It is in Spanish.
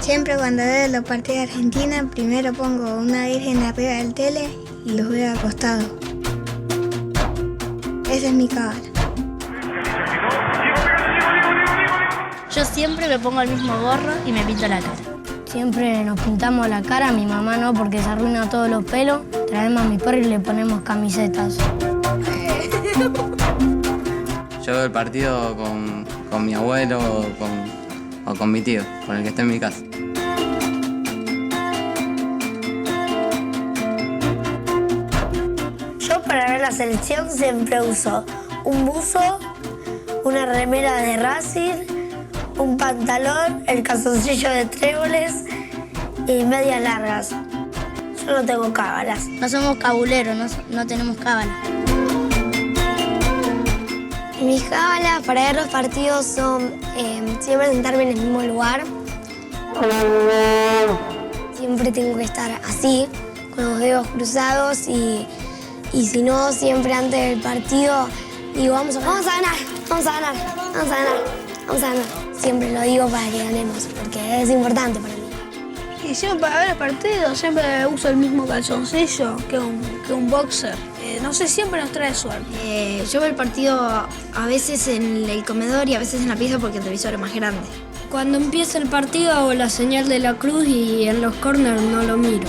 Siempre cuando veo los partidos de Argentina, primero pongo una virgen arriba del tele y los veo acostados. Esa es mi cábala. Yo siempre me pongo el mismo gorro y me pinto la cara. Siempre nos pintamos la cara, mi mamá no, porque se arruina todos los pelos. Traemos a mi perro y le ponemos camisetas. Yo veo el partido con mi abuelo o con mi tío, con el que está en mi casa. Yo para ver la selección siempre uso un buzo, una remera de Racing, un pantalón, el calzoncillo de tréboles y medias largas. Yo no tengo cábalas. No somos cabuleros, no tenemos cábala. Mis cábalas para ver los partidos son siempre sentarme en el mismo lugar. Siempre tengo que estar así, con los dedos cruzados y si no, siempre antes del partido digo, vamos a ganar. Siempre lo digo para que ganemos, porque es importante para mí. Y siempre para ver el partido siempre uso el mismo calzoncillo que un boxer. No sé, siempre nos trae suerte. Yo veo el partido a veces en el comedor y a veces en la pieza porque el televisor es más grande. Cuando empieza el partido hago la señal de la cruz y en los corners no lo miro.